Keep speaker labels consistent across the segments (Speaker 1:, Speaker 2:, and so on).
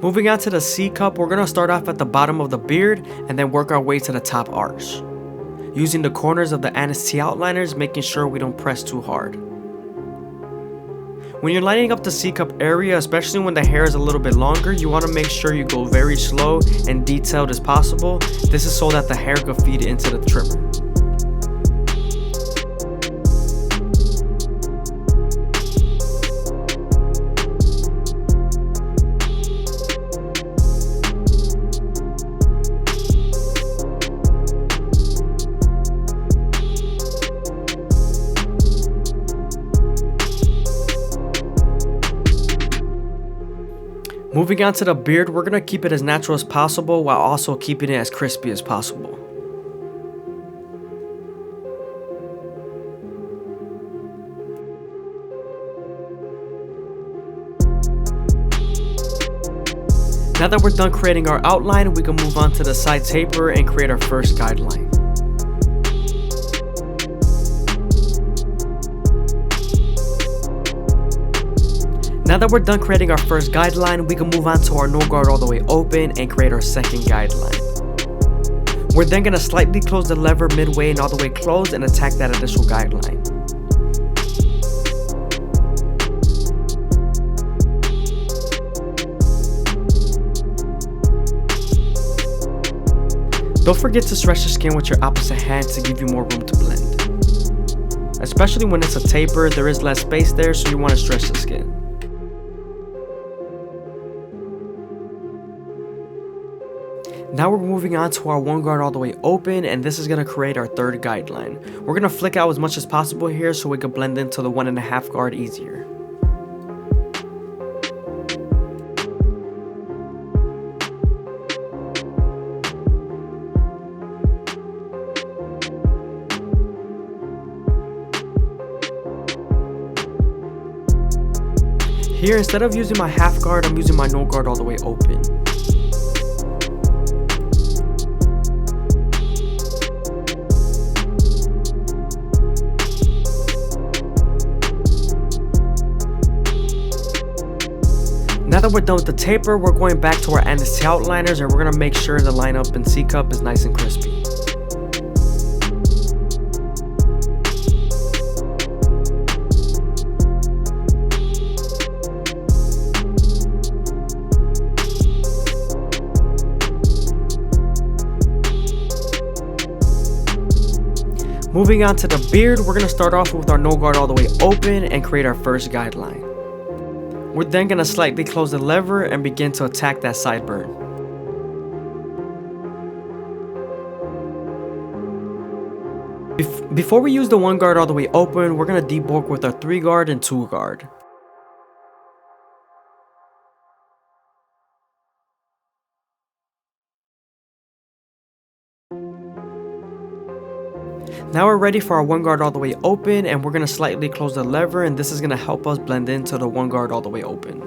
Speaker 1: Moving on to the C cup, we're going to start off at the bottom of the beard and then work our way to the top arch. Using the corners of the anise tea outliners, making sure we don't press too hard. When you're lining up the C cup area, especially when the hair is a little bit longer, you want to make sure you go very slow and detailed as possible. This is so that the hair can feed into the trimmer. Moving on to the beard, we're going to keep it as natural as possible while also keeping it as crispy as possible. Now that we're done creating our outline, we can move on to the side taper and create our first guideline. Now that we're done creating our first guideline, we can move on to our no guard all the way open and create our second guideline. We're then going to slightly close the lever midway and all the way closed and attack that additional guideline. Don't forget to stretch the skin with your opposite hand to give you more room to blend. Especially when it's a taper, there is less space there, so you want to stretch the skin. Now we're moving on to our one guard all the way open, and this is going to create our third guideline. We're going to flick out as much as possible here so we can blend into the 1.5 guard easier. Here, instead of using my half guard, I'm using my no guard all the way open. Now that we're done with the taper, we're going back to our anise tea outliners and we're going to make sure the lineup in C cup is nice and crispy. Moving on to the beard, we're going to start off with our no guard all the way open and create our first guideline. We're then going to slightly close the lever and begin to attack that sideburn. Before we use the 1 guard all the way open, we're going to debulk with our 3 guard and 2 guard. Now we're ready for our 1 guard all the way open, and we're going to slightly close the lever, and this is going to help us blend into the 1 guard all the way open.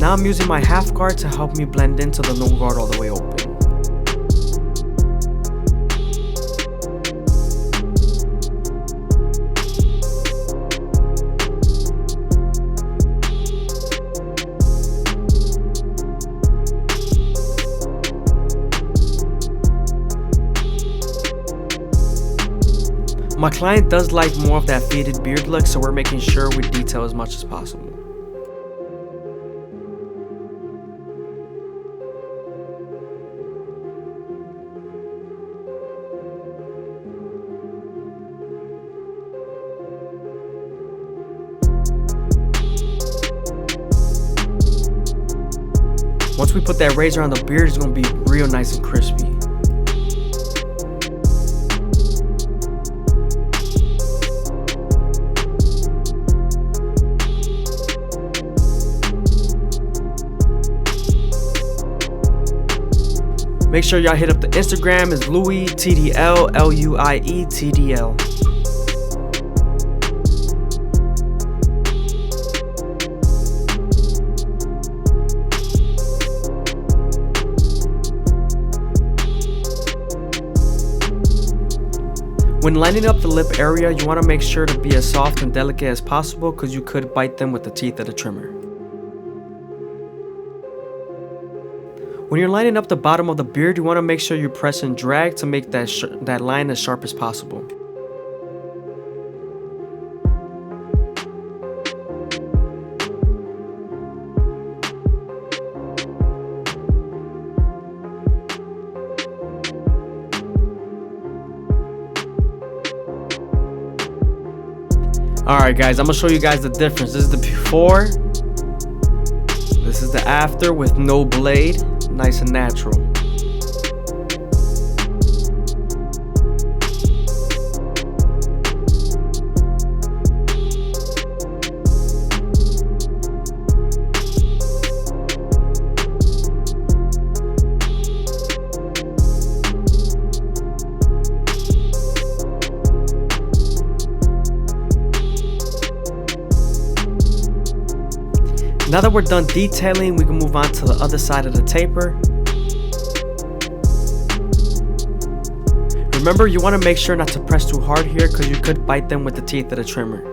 Speaker 1: Now I'm using my half guard to help me blend into the no guard all the way open. My client does like more of that faded beard look, so we're making sure we detail as much as possible. Once we put that razor on the beard, it's going to be real nice and crispy. Make sure y'all hit up the Instagram is Luie TDL, LUIE TDL. When lining up the lip area, you want to make sure to be as soft and delicate as possible because you could bite them with the teeth of the trimmer. When you're lining up the bottom of the beard, you want to make sure you press and drag to make that line as sharp as possible. Alright guys, I'm going to show you guys the difference. This is the before. This is the after with no blade. Nice and natural. Now that we're done detailing, we can move on to the other side of the taper. Remember, you want to make sure not to press too hard here because you could bite them with the teeth of the trimmer.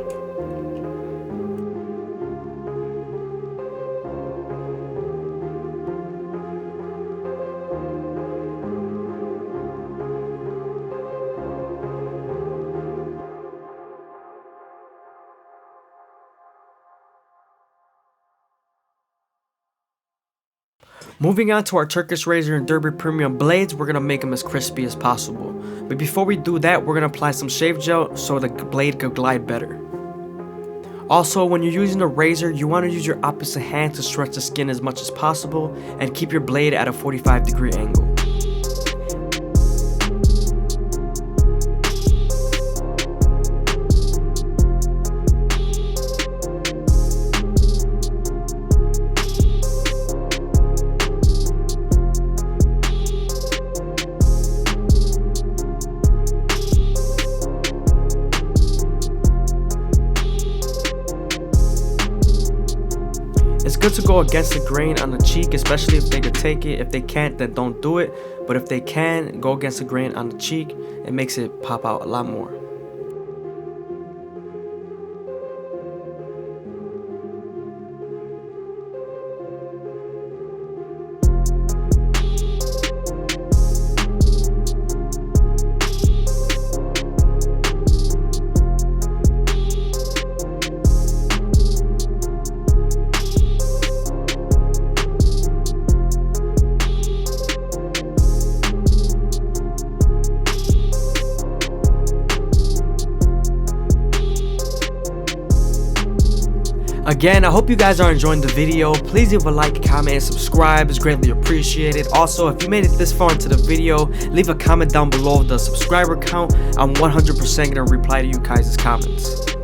Speaker 1: Moving on to our Turkish Razor and Derby Premium blades, we're going to make them as crispy as possible. But before we do that, we're going to apply some shave gel so the blade could glide better. Also, when you're using a razor, you want to use your opposite hand to stretch the skin as much as possible and keep your blade at a 45-degree angle. It's good to go against the grain on the cheek, especially if they could take it. If they can't, then don't do it. But if they can, go against the grain on the cheek. It makes it pop out a lot more. Again, I hope you guys are enjoying the video. Please leave a like, comment, and subscribe. It's greatly appreciated. Also, if you made it this far into the video, leave a comment down below the subscriber count. I'm 100% going to reply to you guys' comments.